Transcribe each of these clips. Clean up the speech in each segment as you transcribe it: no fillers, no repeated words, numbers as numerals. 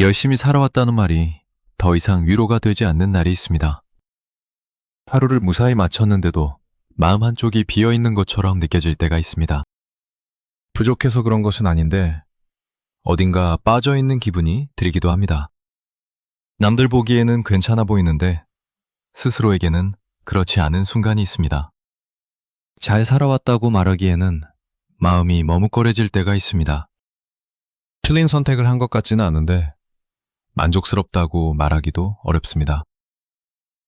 열심히 살아왔다는 말이 더 이상 위로가 되지 않는 날이 있습니다. 하루를 무사히 마쳤는데도 마음 한쪽이 비어있는 것처럼 느껴질 때가 있습니다. 부족해서 그런 것은 아닌데 어딘가 빠져있는 기분이 들기도 합니다. 남들 보기에는 괜찮아 보이는데 스스로에게는 그렇지 않은 순간이 있습니다. 잘 살아왔다고 말하기에는 마음이 머뭇거려질 때가 있습니다. 틀린 선택을 한 것 같지는 않은데 만족스럽다고 말하기도 어렵습니다.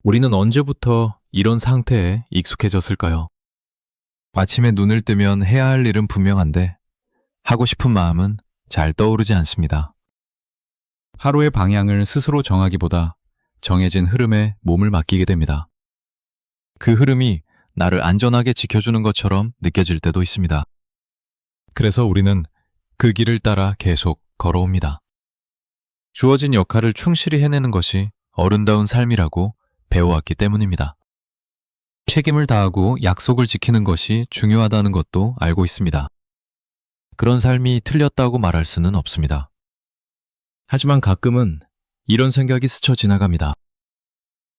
우리는 언제부터 이런 상태에 익숙해졌을까요? 아침에 눈을 뜨면 해야 할 일은 분명한데 하고 싶은 마음은 잘 떠오르지 않습니다. 하루의 방향을 스스로 정하기보다 정해진 흐름에 몸을 맡기게 됩니다. 그 흐름이 나를 안전하게 지켜주는 것처럼 느껴질 때도 있습니다. 그래서 우리는 그 길을 따라 계속 걸어옵니다. 주어진 역할을 충실히 해내는 것이 어른다운 삶이라고 배워왔기 때문입니다. 책임을 다하고 약속을 지키는 것이 중요하다는 것도 알고 있습니다. 그런 삶이 틀렸다고 말할 수는 없습니다. 하지만 가끔은 이런 생각이 스쳐 지나갑니다.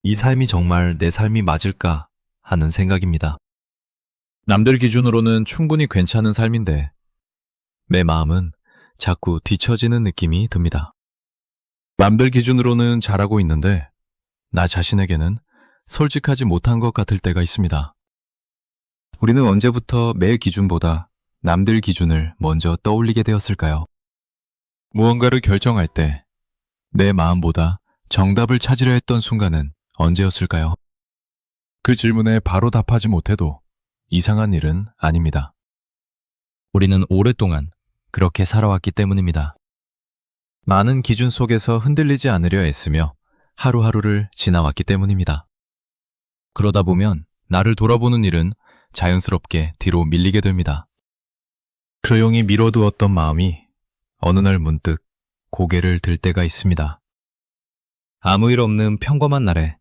이 삶이 정말 내 삶이 맞을까 하는 생각입니다. 남들 기준으로는 충분히 괜찮은 삶인데 내 마음은 자꾸 뒤처지는 느낌이 듭니다. 남들 기준으로는 잘하고 있는데 나 자신에게는 솔직하지 못한 것 같을 때가 있습니다. 우리는 언제부터 내 기준보다 남들 기준을 먼저 떠올리게 되었을까요? 무언가를 결정할 때 내 마음보다 정답을 찾으려 했던 순간은 언제였을까요? 그 질문에 바로 답하지 못해도 이상한 일은 아닙니다. 우리는 오랫동안 그렇게 살아왔기 때문입니다. 많은 기준 속에서 흔들리지 않으려 애쓰며 하루하루를 지나왔기 때문입니다. 그러다 보면 나를 돌아보는 일은 자연스럽게 뒤로 밀리게 됩니다. 조용히 미뤄두었던 마음이 어느 날 문득 고개를 들 때가 있습니다. 아무 일 없는 평범한 날에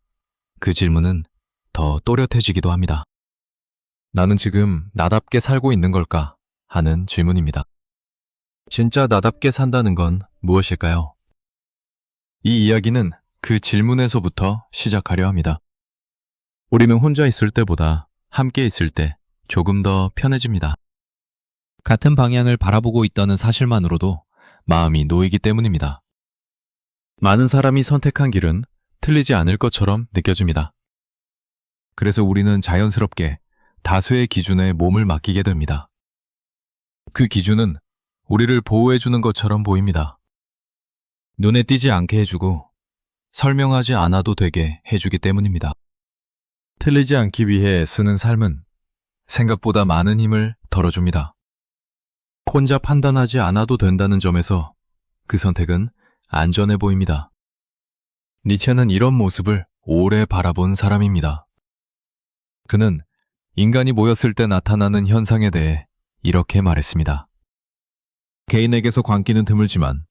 그 질문은 더 또렷해지기도 합니다. 나는 지금 나답게 살고 있는 걸까 하는 질문입니다. 진짜 나답게 산다는 건 무엇일까요? 이 이야기는 그 질문에서부터 시작하려 합니다. 우리는 혼자 있을 때보다 함께 있을 때 조금 더 편해집니다. 같은 방향을 바라보고 있다는 사실만으로도 마음이 놓이기 때문입니다. 많은 사람이 선택한 길은 틀리지 않을 것처럼 느껴집니다. 그래서 우리는 자연스럽게 다수의 기준에 몸을 맡기게 됩니다. 그 기준은 우리를 보호해주는 것처럼 보입니다. 눈에 띄지 않게 해주고 설명하지 않아도 되게 해주기 때문입니다. 틀리지 않기 위해 쓰는 삶은 생각보다 많은 힘을 덜어줍니다. 혼자 판단하지 않아도 된다는 점에서 그 선택은 안전해 보입니다. 니체는 이런 모습을 오래 바라본 사람입니다. 그는 인간이 모였을 때 나타나는 현상에 대해 이렇게 말했습니다. 개인에게서 광기는 드물지만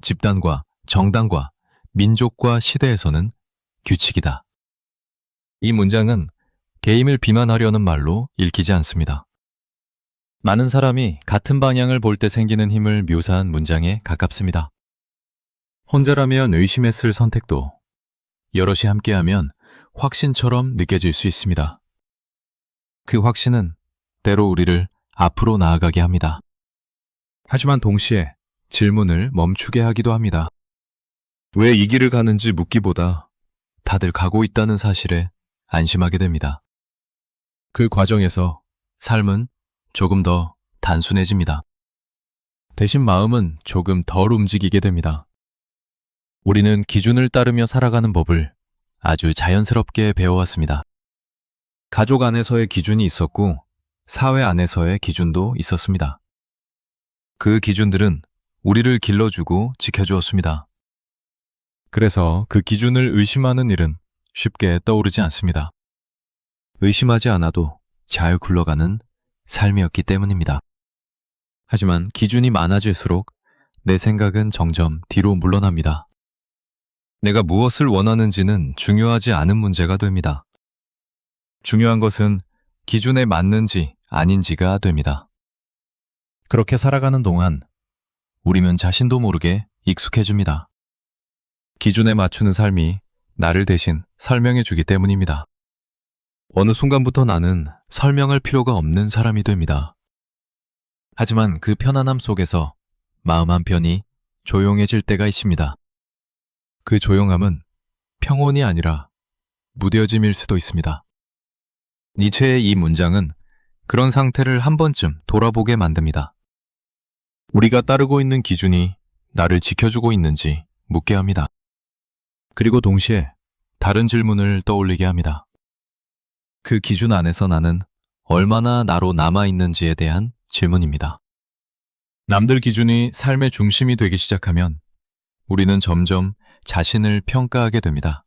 집단과 정당과 민족과 시대에서는 규칙이다. 이 문장은 개임을 비만하려는 말로 읽히지 않습니다. 많은 사람이 같은 방향을 볼 때 생기는 힘을 묘사한 문장에 가깝습니다. 혼자라면 의심했을 선택도 여럿이 함께하면 확신처럼 느껴질 수 있습니다. 그 확신은 때로 우리를 앞으로 나아가게 합니다. 하지만 동시에 질문을 멈추게 하기도 합니다. 왜 이 길을 가는지 묻기보다 다들 가고 있다는 사실에 안심하게 됩니다. 그 과정에서 삶은 조금 더 단순해집니다. 대신 마음은 조금 덜 움직이게 됩니다. 우리는 기준을 따르며 살아가는 법을 아주 자연스럽게 배워왔습니다. 가족 안에서의 기준이 있었고 사회 안에서의 기준도 있었습니다. 그 기준들은 우리를 길러주고 지켜주었습니다. 그래서 그 기준을 의심하는 일은 쉽게 떠오르지 않습니다. 의심하지 않아도 잘 굴러가는 삶이었기 때문입니다. 하지만 기준이 많아질수록 내 생각은 점점 뒤로 물러납니다. 내가 무엇을 원하는지는 중요하지 않은 문제가 됩니다. 중요한 것은 기준에 맞는지 아닌지가 됩니다. 그렇게 살아가는 동안 우리는 자신도 모르게 익숙해집니다. 기준에 맞추는 삶이 나를 대신 설명해 주기 때문입니다. 어느 순간부터 나는 설명할 필요가 없는 사람이 됩니다. 하지만 그 편안함 속에서 마음 한편이 조용해질 때가 있습니다. 그 조용함은 평온이 아니라 무뎌짐일 수도 있습니다. 니체의 이 문장은 그런 상태를 한 번쯤 돌아보게 만듭니다. 우리가 따르고 있는 기준이 나를 지켜주고 있는지 묻게 합니다. 그리고 동시에 다른 질문을 떠올리게 합니다. 그 기준 안에서 나는 얼마나 나로 남아있는지에 대한 질문입니다. 남들 기준이 삶의 중심이 되기 시작하면 우리는 점점 자신을 평가하게 됩니다.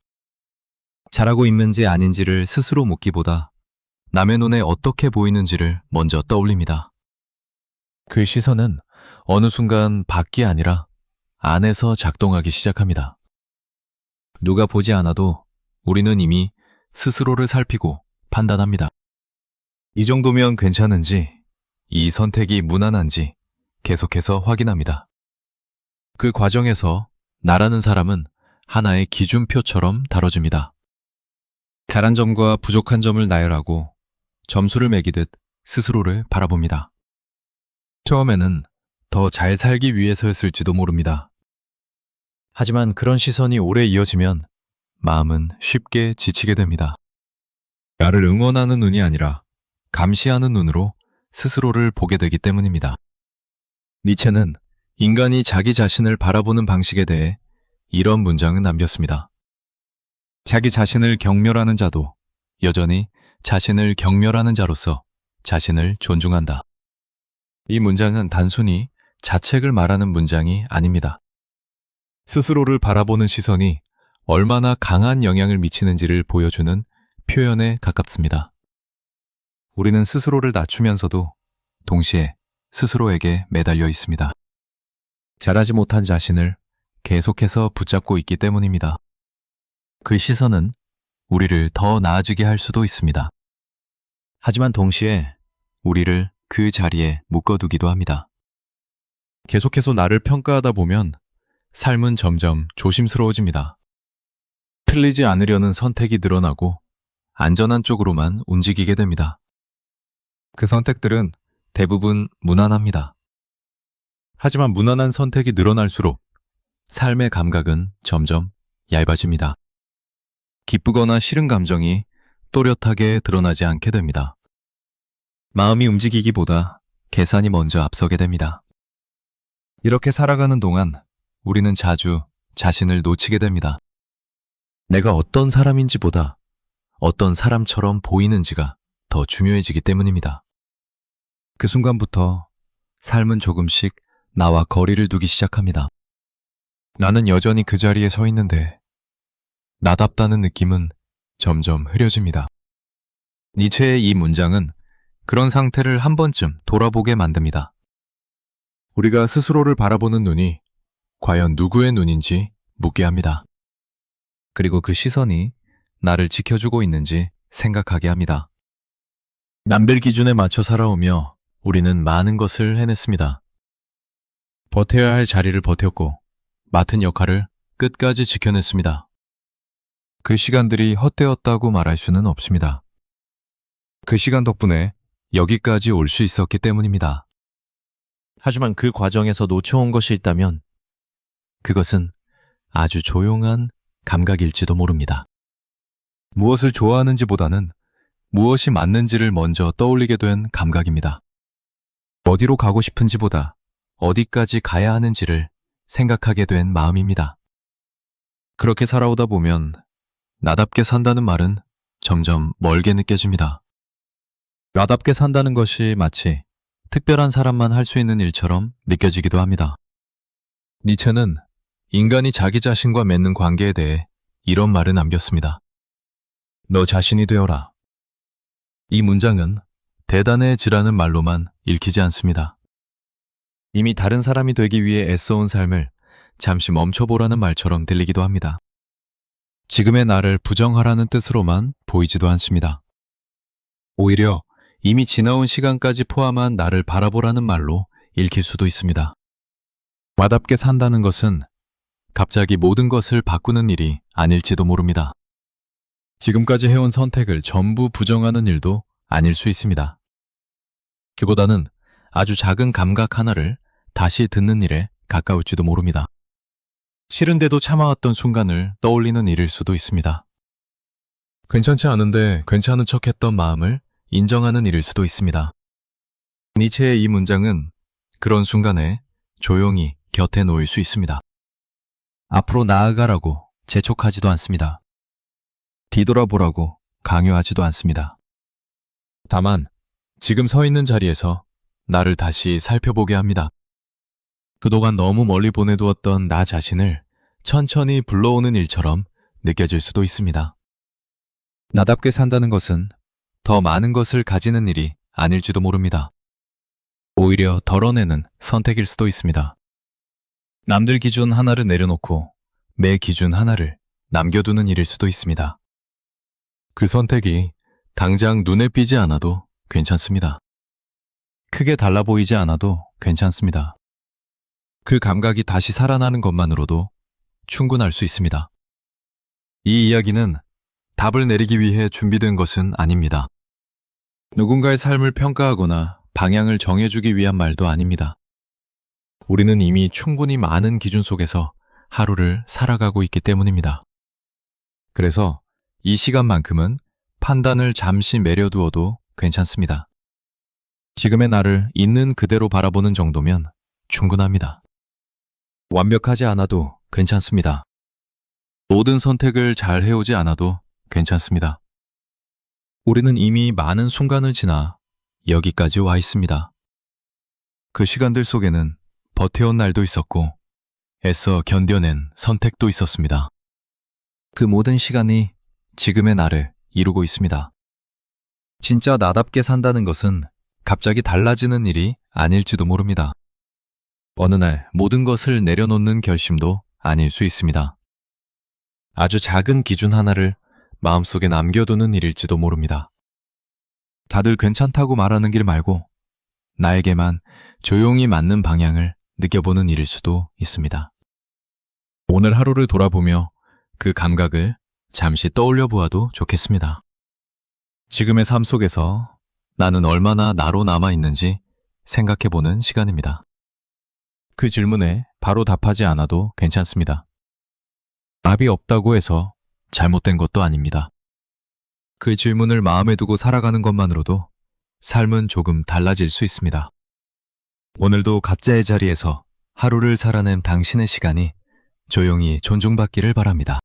잘하고 있는지 아닌지를 스스로 묻기보다 남의 눈에 어떻게 보이는지를 먼저 떠올립니다. 그 시선은 어느 순간 밖이 아니라 안에서 작동하기 시작합니다. 누가 보지 않아도 우리는 이미 스스로를 살피고 판단합니다. 이 정도면 괜찮은지, 이 선택이 무난한지 계속해서 확인합니다. 그 과정에서 나라는 사람은 하나의 기준표처럼 다뤄집니다. 잘한 점과 부족한 점을 나열하고 점수를 매기듯 스스로를 바라봅니다. 처음에는 더 잘 살기 위해서였을지도 모릅니다. 하지만 그런 시선이 오래 이어지면 마음은 쉽게 지치게 됩니다. 나를 응원하는 눈이 아니라 감시하는 눈으로 스스로를 보게 되기 때문입니다. 니체는 인간이 자기 자신을 바라보는 방식에 대해 이런 문장을 남겼습니다. 자기 자신을 경멸하는 자도 여전히 자신을 경멸하는 자로서 자신을 존중한다. 이 문장은 단순히 자책을 말하는 문장이 아닙니다. 스스로를 바라보는 시선이 얼마나 강한 영향을 미치는지를 보여주는 표현에 가깝습니다. 우리는 스스로를 낮추면서도 동시에 스스로에게 매달려 있습니다. 잘하지 못한 자신을 계속해서 붙잡고 있기 때문입니다. 그 시선은 우리를 더 나아지게 할 수도 있습니다. 하지만 동시에 우리를 그 자리에 묶어두기도 합니다. 계속해서 나를 평가하다 보면 삶은 점점 조심스러워집니다. 틀리지 않으려는 선택이 늘어나고 안전한 쪽으로만 움직이게 됩니다. 그 선택들은 대부분 무난합니다. 하지만 무난한 선택이 늘어날수록 삶의 감각은 점점 얇아집니다. 기쁘거나 싫은 감정이 또렷하게 드러나지 않게 됩니다. 마음이 움직이기보다 계산이 먼저 앞서게 됩니다. 이렇게 살아가는 동안 우리는 자주 자신을 놓치게 됩니다. 내가 어떤 사람인지보다 어떤 사람처럼 보이는지가 더 중요해지기 때문입니다. 그 순간부터 삶은 조금씩 나와 거리를 두기 시작합니다. 나는 여전히 그 자리에 서 있는데 나답다는 느낌은 점점 흐려집니다. 니체의 이 문장은 그런 상태를 한 번쯤 돌아보게 만듭니다. 우리가 스스로를 바라보는 눈이 과연 누구의 눈인지 묻게 합니다. 그리고 그 시선이 나를 지켜주고 있는지 생각하게 합니다. 남들 기준에 맞춰 살아오며 우리는 많은 것을 해냈습니다. 버텨야 할 자리를 버텼고 맡은 역할을 끝까지 지켜냈습니다. 그 시간들이 헛되었다고 말할 수는 없습니다. 그 시간 덕분에 여기까지 올 수 있었기 때문입니다. 하지만 그 과정에서 놓쳐온 것이 있다면 그것은 아주 조용한 감각일지도 모릅니다. 무엇을 좋아하는지보다는 무엇이 맞는지를 먼저 떠올리게 된 감각입니다. 어디로 가고 싶은지보다 어디까지 가야 하는지를 생각하게 된 마음입니다. 그렇게 살아오다 보면 나답게 산다는 말은 점점 멀게 느껴집니다. 나답게 산다는 것이 마치 특별한 사람만 할 수 있는 일처럼 느껴지기도 합니다. 니체는 인간이 자기 자신과 맺는 관계에 대해 이런 말을 남겼습니다. 너 자신이 되어라. 이 문장은 대단해지라는 말로만 읽히지 않습니다. 이미 다른 사람이 되기 위해 애써온 삶을 잠시 멈춰보라는 말처럼 들리기도 합니다. 지금의 나를 부정하라는 뜻으로만 보이지도 않습니다. 오히려 이미 지나온 시간까지 포함한 나를 바라보라는 말로 읽힐 수도 있습니다. 와답게 산다는 것은 갑자기 모든 것을 바꾸는 일이 아닐지도 모릅니다. 지금까지 해온 선택을 전부 부정하는 일도 아닐 수 있습니다. 그보다는 아주 작은 감각 하나를 다시 듣는 일에 가까울지도 모릅니다. 싫은데도 참아왔던 순간을 떠올리는 일일 수도 있습니다. 괜찮지 않은데 괜찮은 척했던 마음을 인정하는 일일 수도 있습니다. 니체의 이 문장은 그런 순간에 조용히 곁에 놓일 수 있습니다. 앞으로 나아가라고 재촉하지도 않습니다. 뒤돌아보라고 강요하지도 않습니다. 다만 지금 서 있는 자리에서 나를 다시 살펴보게 합니다. 그동안 너무 멀리 보내두었던 나 자신을 천천히 불러오는 일처럼 느껴질 수도 있습니다. 나답게 산다는 것은 더 많은 것을 가지는 일이 아닐지도 모릅니다. 오히려 덜어내는 선택일 수도 있습니다. 남들 기준 하나를 내려놓고 내 기준 하나를 남겨두는 일일 수도 있습니다. 그 선택이 당장 눈에 띄지 않아도 괜찮습니다. 크게 달라 보이지 않아도 괜찮습니다. 그 감각이 다시 살아나는 것만으로도 충분할 수 있습니다. 이 이야기는 답을 내리기 위해 준비된 것은 아닙니다. 누군가의 삶을 평가하거나 방향을 정해주기 위한 말도 아닙니다. 우리는 이미 충분히 많은 기준 속에서 하루를 살아가고 있기 때문입니다. 그래서 이 시간만큼은 판단을 잠시 내려두어도 괜찮습니다. 지금의 나를 있는 그대로 바라보는 정도면 충분합니다. 완벽하지 않아도 괜찮습니다. 모든 선택을 잘 해오지 않아도 괜찮습니다. 우리는 이미 많은 순간을 지나 여기까지 와 있습니다. 그 시간들 속에는 버텨온 날도 있었고 애써 견뎌낸 선택도 있었습니다. 그 모든 시간이 지금의 나를 이루고 있습니다. 진짜 나답게 산다는 것은 갑자기 달라지는 일이 아닐지도 모릅니다. 어느 날 모든 것을 내려놓는 결심도 아닐 수 있습니다. 아주 작은 기준 하나를 마음속에 남겨두는 일일지도 모릅니다. 다들 괜찮다고 말하는 길 말고 나에게만 조용히 맞는 방향을 느껴보는 일일 수도 있습니다. 오늘 하루를 돌아보며 그 감각을 잠시 떠올려 보아도 좋겠습니다. 지금의 삶 속에서 나는 얼마나 나로 남아있는지 생각해보는 시간입니다. 그 질문에 바로 답하지 않아도 괜찮습니다. 답이 없다고 해서 잘못된 것도 아닙니다. 그 질문을 마음에 두고 살아가는 것만으로도 삶은 조금 달라질 수 있습니다. 오늘도 각자의 자리에서 하루를 살아낸 당신의 시간이 조용히 존중받기를 바랍니다.